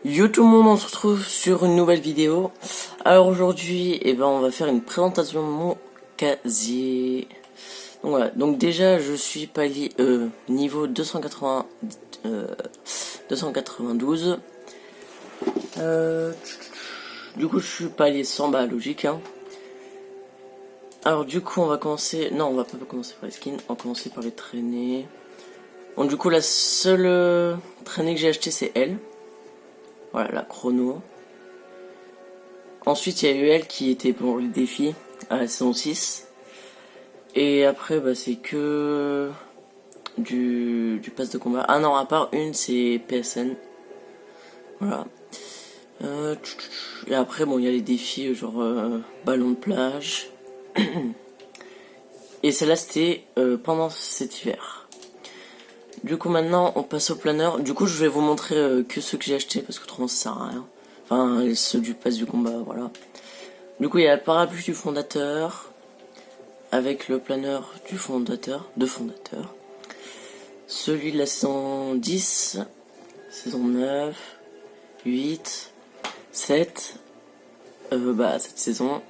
Yo tout le monde, on se retrouve sur une nouvelle vidéo. Alors aujourd'hui, on va faire une présentation de mon casier. Donc voilà, donc déjà je suis palier niveau 280 292. Du coup je suis palier 100, bah logique hein. Alors du coup on va commencer, non on va pas commencer par les skins, on va commencer par les traînées. Bon du coup la seule traînée que j'ai acheté c'est elle. Voilà, la chrono. Ensuite, il y a eu elle qui était pour le défi à la saison 6. Et après, bah, c'est que du pass de combat. Ah non, à part une, c'est PSN. Voilà. Et après, bon, il y a les défis genre ballon de plage. Et celle-là, c'était pendant cet hiver. Du coup, maintenant, on passe au planeur. Du coup, je vais vous montrer que ceux que j'ai achetés parce que autrement, ça sert à rien. Enfin, ceux du pass du combat, voilà. Du coup, il y a le parapluie du fondateur avec le planeur du fondateur, celui de la saison 10, saison 9, 8, 7, cette saison,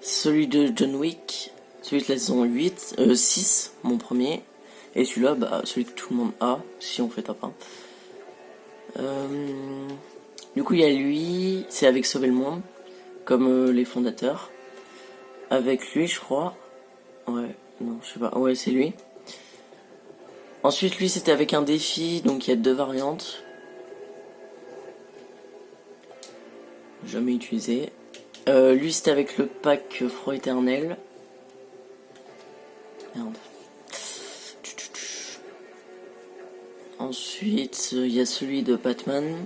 celui de John Wick, celui de la saison 8, 6, mon premier, et celui-là, bah, celui que tout le monde a, si on fait top 1. Du coup, il y a lui, c'est avec Sauver le Monde, comme les fondateurs. Avec lui, je crois. Ouais, non, je sais pas. Ouais, c'est lui. Ensuite, lui, c'était avec un défi, donc il y a deux variantes. Jamais utilisé. Lui, c'était avec le pack Froid Éternel. Merde. Ensuite, il y a celui de Batman.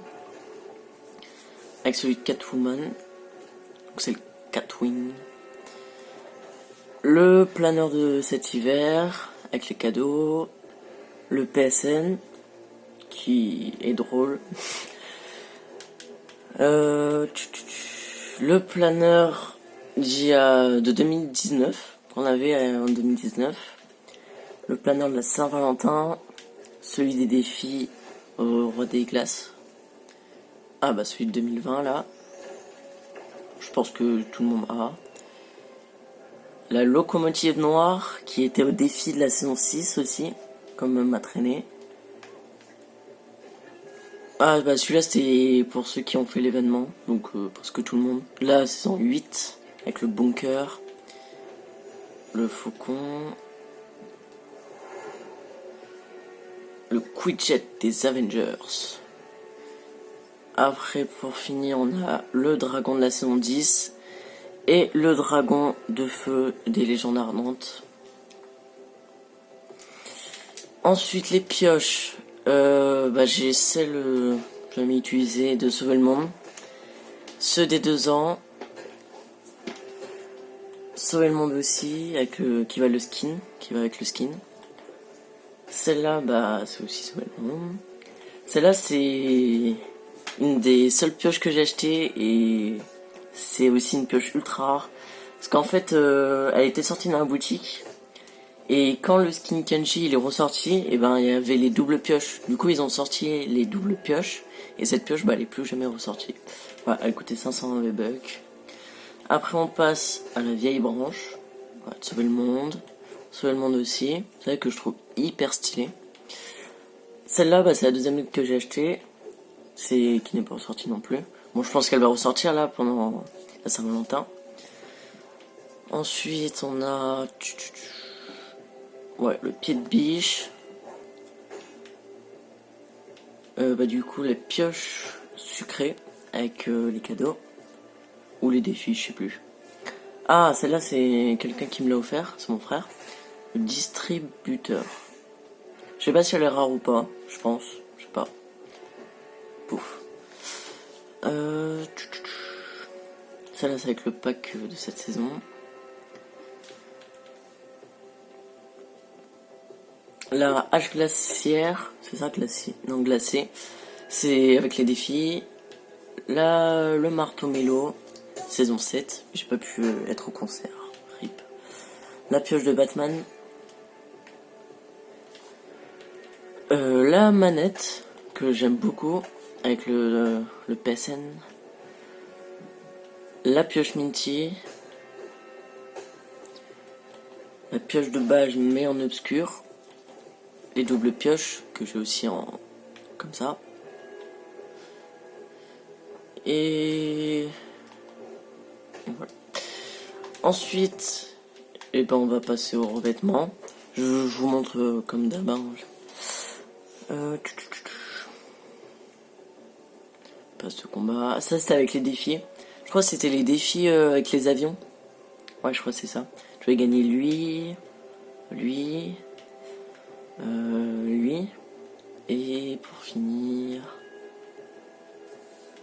Avec celui de Catwoman. Donc c'est le Catwing. Le planeur de cet hiver, avec les cadeaux. Le PSN, qui est drôle. Le planeur de 2019, qu'on avait en 2019. Le planeur de la Saint-Valentin. Celui des défis au Roi des Glaces. Ah bah celui de 2020 là. Je pense que tout le monde a. La locomotive noire qui était au défi de la saison 6 aussi, comme ma traînée. Ah bah celui-là c'était pour ceux qui ont fait l'événement, donc presque tout le monde. La saison 8 avec le bunker, le faucon, le Quinjet des Avengers. Après pour finir on a le dragon de la saison 10 et le dragon de feu des légendes ardentes. Ensuite les pioches, j'ai celle jamais utilisée de Sauver le Monde, ceux des 2 ans, Sauver le Monde aussi avec qui va avec le skin. Celle-là c'est aussi Sauver le Monde. Celle-là c'est une des seules pioches que j'ai achetées et c'est aussi une pioche ultra rare parce qu'en fait elle était sortie dans la boutique. Et quand le skin Kenji il est ressorti, il y avait les doubles pioches. Du coup, ils ont sorti les doubles pioches. Et cette pioche, elle est plus jamais ressortie. Voilà, elle coûtait 520 V-Bucks. Après, on passe à la vieille branche. Voilà, de Sauver le Monde. Sauver le Monde aussi. C'est vrai que je trouve hyper stylé. Celle-là, c'est la deuxième que j'ai achetée. Qui n'est pas ressortie non plus. Bon, je pense qu'elle va ressortir là pendant la Saint-Valentin. Ensuite, on a... Ouais, le pied de biche. Du coup, les pioches sucrées avec les cadeaux. Ou les défis, je sais plus. Ah, celle-là, c'est quelqu'un qui me l'a offert, c'est mon frère. Le distributeur. Je sais pas si elle est rare ou pas, je pense. Je sais pas. Pouf. Celle-là, c'est avec le pack de cette saison. La hache glaciaire, c'est ça, glacée? Non, glacée. C'est avec les défis. Là, le marteau mélo, saison 7. J'ai pas pu être au concert. RIP. La pioche de Batman. La manette, que j'aime beaucoup. avec le PSN. La pioche Minty. La pioche de base mais en obscur. Les doubles pioches que j'ai aussi en comme ça. Et voilà. Ensuite, eh ben on va passer au revêtement. Je vous montre comme d'hab. Passe de combat. Ça c'était avec les défis. Je crois que c'était les défis avec les avions. Ouais, je crois que c'est ça. Je vais gagner lui, lui, lui. Et pour finir...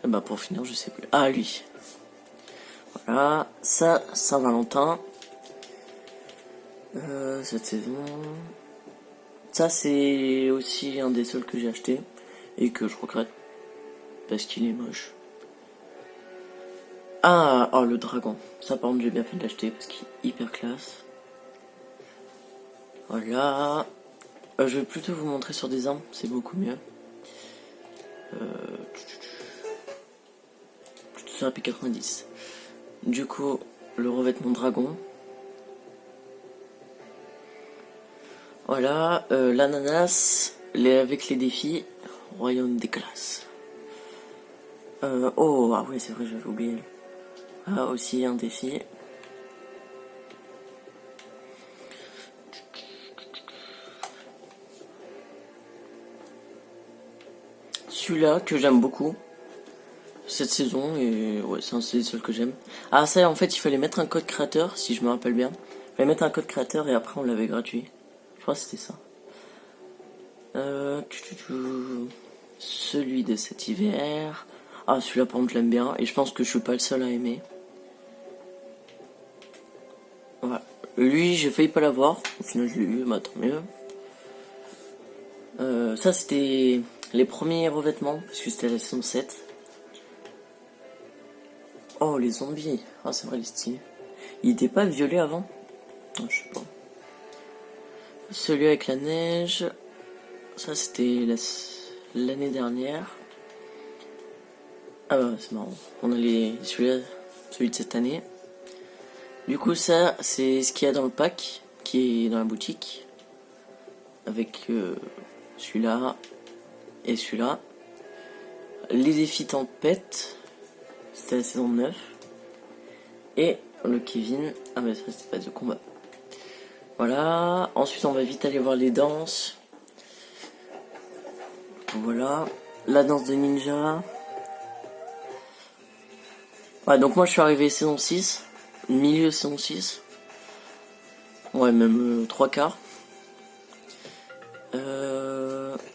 Bah pour finir, je sais plus. Ah, lui. Voilà. Ça, Saint-Valentin. Cette saison... Ça, c'est aussi un des seuls que j'ai acheté. Et que je regrette. Parce qu'il est moche. Ah, oh, le dragon. Ça, par contre, j'ai bien fait de l'acheter parce qu'il est hyper classe. Voilà. Je vais plutôt vous montrer sur des armes, c'est beaucoup mieux. Plutôt sur la P90. Du coup, le revêtement dragon. Voilà, l'ananas, avec les défis, royaume des glaces. Oh, ah oui, c'est vrai, j'avais oublié. Ah, aussi un défi. Celui-là que j'aime beaucoup cette saison, et ouais, c'est un des seuls que j'aime. Ah, ça, en fait, il fallait mettre un code créateur, si je me rappelle bien. Il fallait mettre un code créateur et après on l'avait gratuit. Je crois que c'était ça. Celui de cet hiver. Ah, celui-là, par contre, je l'aime bien. Et je pense que je suis pas le seul à aimer. Voilà. Lui, j'ai failli pas l'avoir. Au final, je l'ai eu, mais tant mieux. Ça, c'était les premiers revêtements, parce que c'était la saison 7. Oh, les zombies. Ah, c'est vrai, les stylés. Il était pas violet avant? Non, je sais pas. Celui avec la neige. Ça, c'était l'année dernière. Ah bah, c'est marrant. On a celui de cette année. Du coup, ça, c'est ce qu'il y a dans le pack, qui est dans la boutique. Avec celui-là et celui-là. Les défis tempête, c'était la saison 9. Et le Kevin, ah bah ça c'était pas de combat. Voilà, ensuite on va vite aller voir les danses. Voilà, la danse de ninja. Ouais, donc moi je suis arrivé saison 6, milieu saison 6. Ouais, même 3 quarts.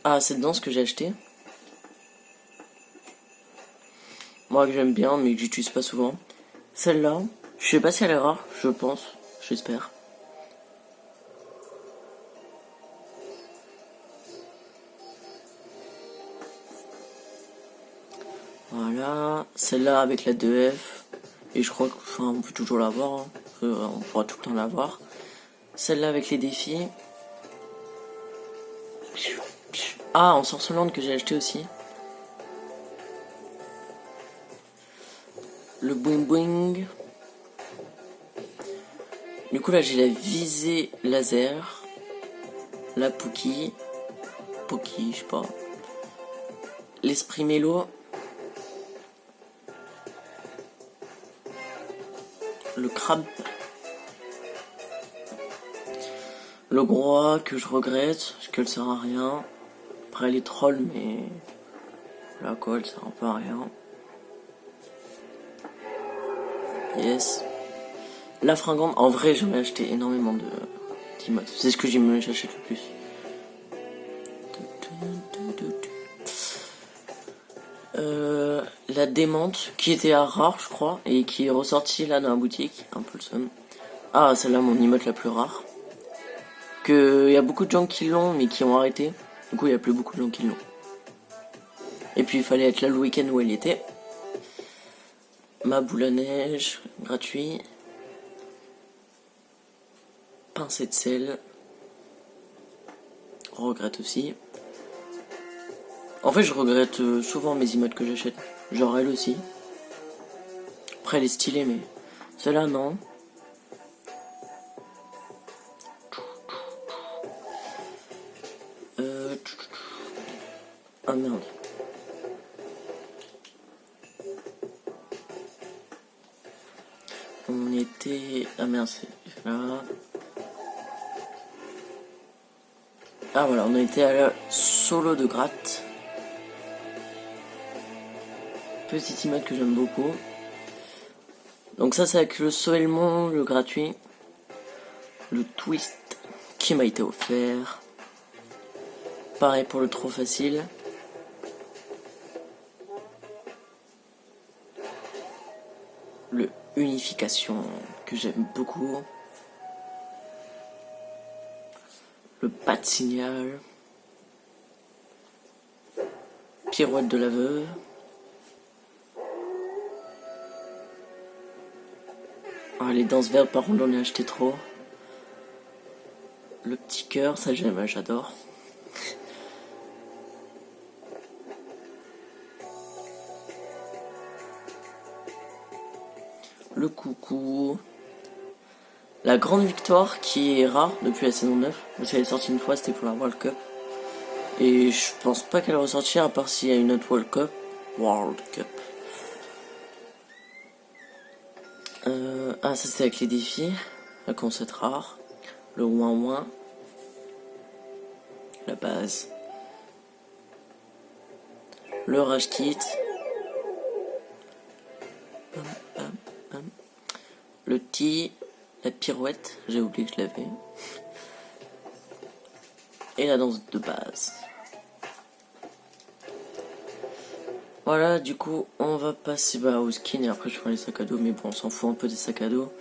Ah, cette danse que j'ai acheté. Moi que j'aime bien, mais que j'utilise pas souvent. Celle-là, je sais pas si elle est rare, je pense, j'espère. Voilà, celle-là avec la 2F. Et je crois qu'on peut toujours l'avoir, hein. On pourra tout le temps l'avoir. Celle-là avec les défis. Ah, en sorcelante que j'ai acheté aussi. Le boing boing. Du coup là j'ai la visée laser. La Pookie. Pookie, je sais pas. L'esprit mélo. Le crabe. Le gros que je regrette, parce qu'elle sert à rien. Après elle est troll, mais la quoi, elle sert un peu à rien. Yes. La fringante, en vrai j'en ai acheté énormément d'emotes. C'est ce que j'achète le plus. La démente, qui était à rare je crois, et qui est ressortie là dans la boutique, un peu le seum. Ah, celle-là, mon emote la plus rare. Que y a beaucoup de gens qui l'ont, mais qui ont arrêté. Du coup, il y a plus beaucoup de gens qui l'ont. Et puis, il fallait être là le week-end où elle était. Ma boule à neige, gratuit. Pincée de sel. Regrette aussi. En fait, je regrette souvent mes emotes que j'achète. Genre elle aussi. Après, elle est stylée, mais celle-là, non. Ah merde. On était... Ah merde, c'est là. Ah voilà, on a été à la solo de gratte. Petite emote que j'aime beaucoup. Donc ça c'est avec le saut et le mont, le gratuit. Le twist qui m'a été offert. Pareil pour le trop facile. Le unification que j'aime beaucoup. Le pas de signal. Pirouette de la veuve. Ah, les danses vertes, par contre, j'en ai acheté trop. Le petit cœur, ça j'aime, j'adore. Le coucou. La grande victoire qui est rare depuis la saison 9. Parce qu'elle est sortie une fois, c'était pour la World Cup. Et je pense pas qu'elle ressortira à part s'il y a une autre World Cup. Ah, ça c'était avec les défis. La concept rare. Le ouin-ouin. La base. Le rage kit. Le petit. La pirouette. J'ai oublié que je l'avais. Et la danse de base. Voilà, du coup, on va passer au skin et après je ferai les sacs à dos. Mais bon, on s'en fout un peu des sacs à dos.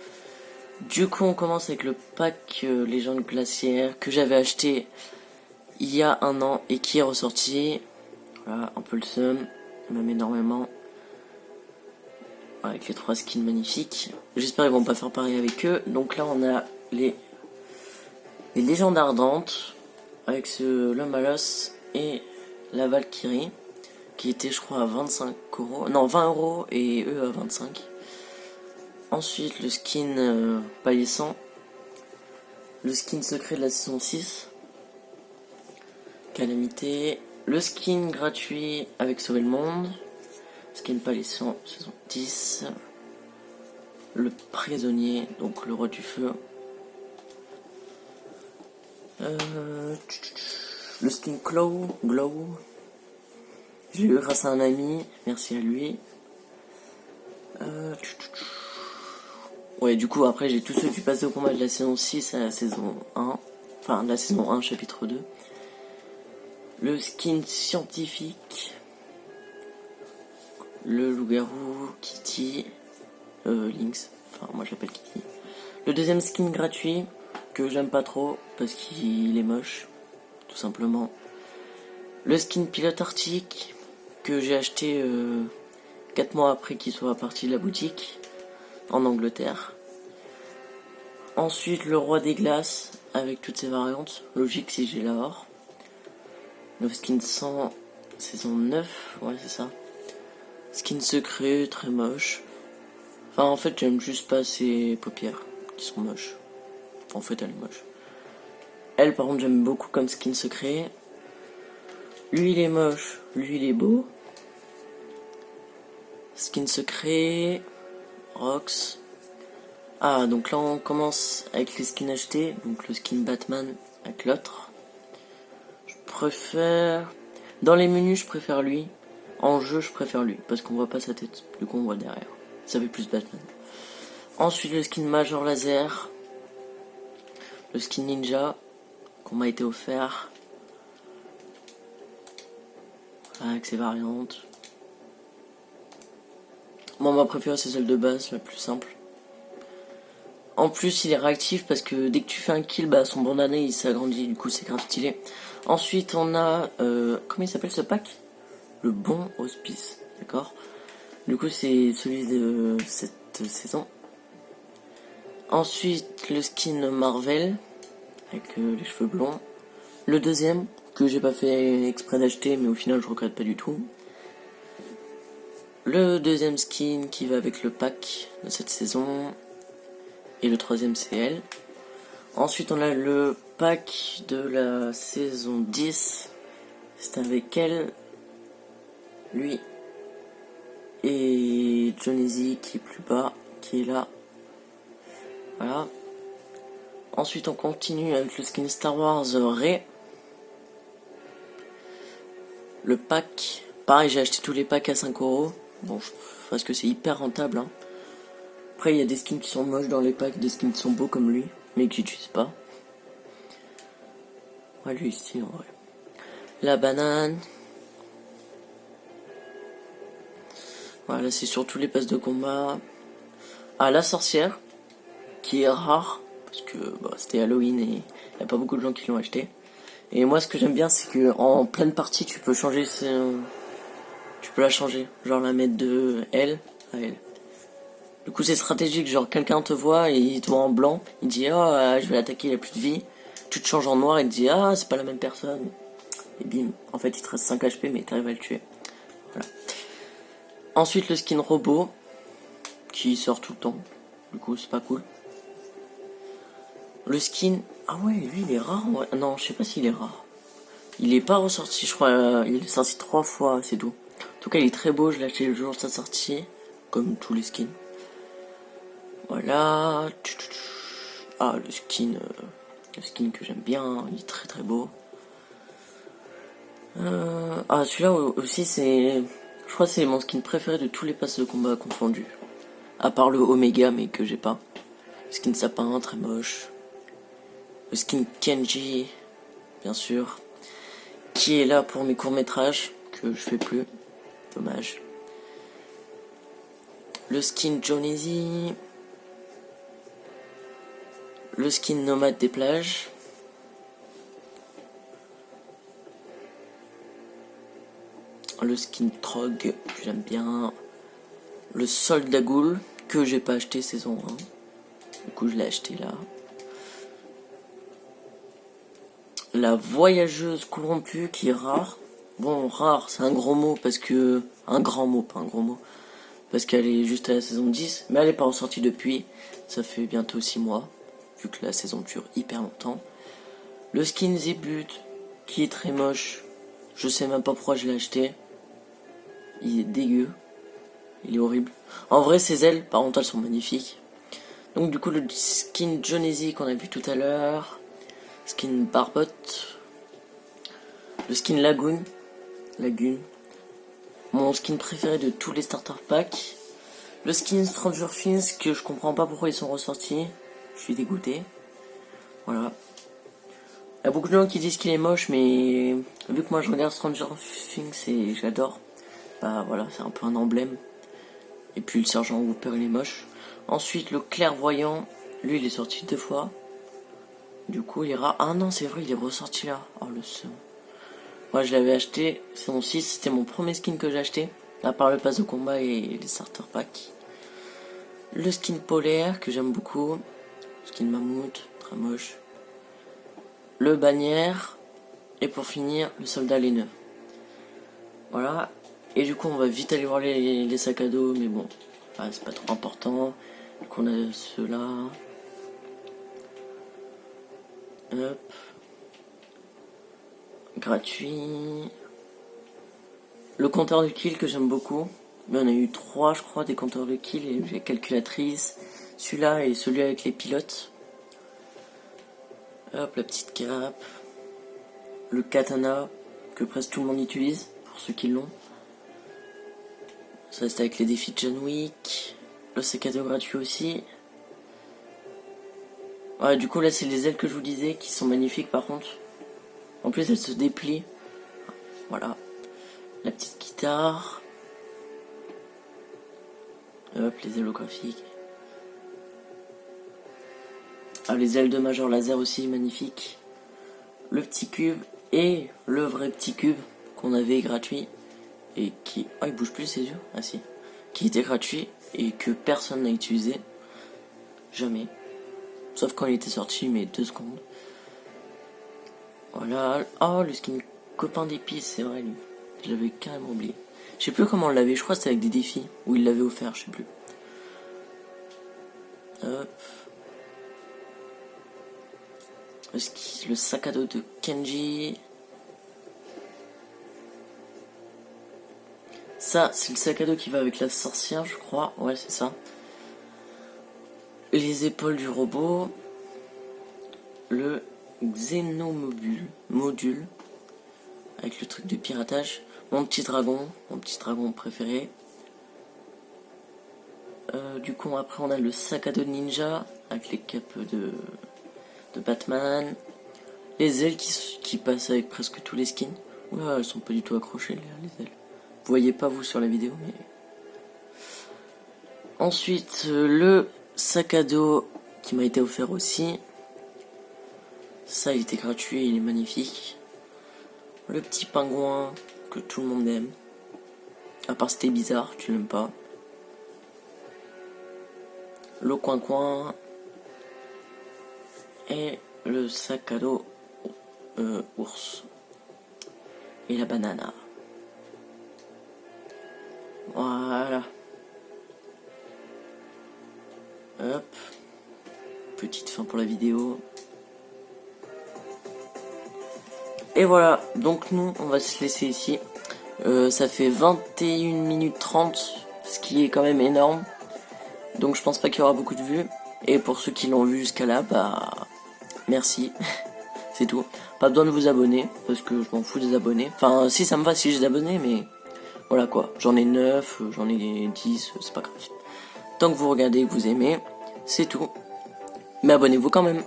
Du coup, on commence avec le pack Légende Glaciaire que j'avais acheté il y a un an et qui est ressorti. Voilà, un peu le seum, même énormément. Avec les 3 skins magnifiques. J'espère qu'ils vont pas faire pareil avec eux. Donc là, on a les légendes ardentes avec le Malos et la Valkyrie qui était, je crois, à 25 euros. Non, 20 euros et eux à 25. Ensuite, le skin palissant. Le skin secret de la saison 6. Calamité. Le skin gratuit avec Sauver le Monde. Skin palissant, saison 10. Le prisonnier, donc le roi du feu. Le skin Glow. Je l'ai eu grâce à un ami, merci à lui. Ouais, du coup, après, j'ai tous ceux du passé au combat de la saison 6 à la saison 1. Enfin, de la saison 1, chapitre 2. Le skin scientifique. Le loup-garou, Kitty, Lynx. Enfin, moi, je l'appelle Kitty. Le deuxième skin gratuit, que j'aime pas trop, parce qu'il est moche. Tout simplement. Le skin pilote arctique, que j'ai acheté 4 mois après qu'il soit parti de la boutique. En Angleterre. Ensuite, le roi des glaces avec toutes ses variantes. Logique si j'ai l'or. Le skin 100, saison 9, ouais c'est ça. Skin secret, très moche. Enfin en fait j'aime juste pas ses paupières qui sont moches. En fait elle est moche. Elle par contre j'aime beaucoup comme skin secret. Lui il est moche, lui il est beau. Skin secret. Rox. Ah, donc là on commence avec les skins achetés. Donc le skin Batman avec l'autre. Je préfère... Dans les menus je préfère lui. En jeu je préfère lui. Parce qu'on voit pas sa tête. Du coup on voit derrière. Ça fait plus Batman. Ensuite le skin Major Laser. Le skin Ninja. Qu'on m'a été offert. Avec ses variantes. Moi ma préférée c'est celle de base, la plus simple. En plus il est réactif parce que dès que tu fais un kill, son bandana il s'agrandit, du coup c'est grave stylé. Ensuite on a, comment il s'appelle ce pack? Le bon hospice, d'accord? Du coup c'est celui de cette saison. Ensuite le skin Marvel, avec les cheveux blonds. Le deuxième, que j'ai pas fait exprès d'acheter, mais au final je regrette pas du tout. Le deuxième skin qui va avec le pack de cette saison. Et le troisième c'est elle. Ensuite on a le pack de la saison 10. C'est avec elle, lui et Johnny qui est plus bas, qui est là. Voilà. Ensuite on continue avec le skin Star Wars Rey. Le pack, pareil j'ai acheté tous les packs à 5€. Bon, parce que c'est hyper rentable. Hein. Après il y a des skins qui sont moches dans les packs, des skins qui sont beaux comme lui, mais que j'utilise pas. Ouais, lui ici en vrai. La banane. Voilà, c'est sur tous les passes de combat. Ah, la sorcière, qui est rare, parce que c'était Halloween et il n'y a pas beaucoup de gens qui l'ont acheté. Et moi, ce que j'aime bien, c'est que en pleine partie, tu peux changer, tu peux la changer, genre la mettre de elle à elle. Du coup, c'est stratégique, genre quelqu'un te voit et il te voit en blanc, il dit je vais l'attaquer, il a plus de vie. Tu te changes en noir et te dis c'est pas la même personne. Et bim, en fait, il te reste 5 HP, mais t'arrives à le tuer. Voilà. Ensuite, le skin robot, qui sort tout le temps. Du coup, c'est pas cool. Le skin... Ah ouais, lui, il est rare. Ouais. Non, je sais pas s'il est rare. Il est pas ressorti, je crois. Il est sorti 3 fois, c'est tout. En tout cas, il est très beau. Je l'ai acheté le jour de sa sortie. Comme tous les skins. Voilà. Ah, le skin que j'aime bien. Il est très très beau. Ah, celui-là aussi, c'est... Je crois que c'est mon skin préféré de tous les passes de combat confondus. À part le Omega, mais que j'ai pas. Le skin sapin, très moche. Le skin Kenji, bien sûr. Qui est là pour mes courts-métrages, que je fais plus. Dommage. Le skin Johnny. Le skin Nomade des plages. Le skin Trog, que j'aime bien. Le Soldat Ghoul, que j'ai pas acheté saison 1. Du coup, je l'ai acheté là. La voyageuse corrompue, qui est rare. Bon, rare, c'est un gros mot, parce que... Un grand mot, pas un gros mot. Parce qu'elle est juste à la saison 10. Mais elle est pas ressortie depuis. Ça fait bientôt 6 mois. Vu que la saison dure hyper longtemps. Le skin Zebut, qui est très moche. Je sais même pas pourquoi je l'ai acheté. Il est dégueu. Il est horrible. En vrai, ses ailes, par contre, elles sont magnifiques. Donc du coup, le skin Johnny qu'on a vu tout à l'heure. Skin Barbotte. Le skin Lagoon. Mon skin préféré de tous les starter packs. Le skin Stranger Things, que je comprends pas pourquoi ils sont ressortis. Je suis dégoûté. Voilà. Il y a beaucoup de gens qui disent qu'il est moche, mais vu que moi je regarde Stranger Things et j'adore, bah voilà, c'est un peu un emblème. Et puis le sergent Hooper, il est moche. Ensuite, le clairvoyant, lui il est sorti 2 fois. Du coup, il est rare. Ah non, c'est vrai, il est ressorti là. Oh le seum. Moi je l'avais acheté, saison 6, c'était mon premier skin que j'ai acheté. À part le pass de combat et les starter packs. Le skin polaire, que j'aime beaucoup. Skin mammouth, très moche. Le bannière. Et pour finir, le soldat laineux. Voilà. Et du coup, on va vite aller voir les sacs à dos, mais bon, c'est pas trop important. Donc on a ceux-là. Hop. Gratuit. Le compteur de kill que j'aime beaucoup. Mais on a eu 3, je crois, des compteurs de kill et la calculatrice. Celui-là et celui avec les pilotes. Hop, la petite cape. Le katana que presque tout le monde utilise, pour ceux qui l'ont. Ça, c'est avec les défis de John Wick. Le sac à dos gratuit aussi. Ouais, du coup, là, c'est les ailes que je vous disais qui sont magnifiques par contre. En plus, elles se déplient. Voilà. La petite guitare. Hop, les ailes holographiques. Ah, les ailes de Major Laser aussi, magnifiques. Le petit cube et le vrai petit cube qu'on avait gratuit. Et qui... Ah, il bouge plus ses yeux. Ah si. Qui était gratuit et que personne n'a utilisé. Jamais. Sauf quand il était sorti, mais 2 secondes. Voilà. Oh, le skin copain d'épices, c'est vrai, lui. Je l'avais carrément oublié. Je sais plus comment on l'avait, je crois que c'était avec des défis. Ou il l'avait offert, je sais plus. Hop. Le sac à dos de Kenji. Ça, c'est le sac à dos qui va avec la sorcière, je crois. Ouais, c'est ça. Les épaules du robot. Le Xenomodule. Avec le truc de piratage. Mon petit dragon préféré. Du coup, après, on a le sac à dos de ninja. Avec les capes de Batman. Les ailes qui passent avec presque tous les skins. Oula, elles sont pas du tout accrochées, les ailes. Vous voyez pas, vous, sur la vidéo, mais... Ensuite, le sac à dos qui m'a été offert aussi. Ça, il était gratuit, il est magnifique. Le petit pingouin que tout le monde aime. À part c'était bizarre, tu l'aimes pas. Le coin-coin. Et le sac à dos ours. Et la banana. Voilà. Hop. Petite fin pour la vidéo. Et voilà, donc nous, on va se laisser ici. Ça fait 21 minutes 30, ce qui est quand même énorme. Donc je pense pas qu'il y aura beaucoup de vues. Et pour ceux qui l'ont vu jusqu'à là, bah... Merci. C'est tout. Pas besoin de vous abonner, parce que je m'en fous des abonnés. Enfin, si ça me va si j'ai des abonnés, mais... Voilà quoi. J'en ai 9, j'en ai 10, c'est pas grave. Tant que vous regardez et que vous aimez, c'est tout. Mais abonnez-vous quand même.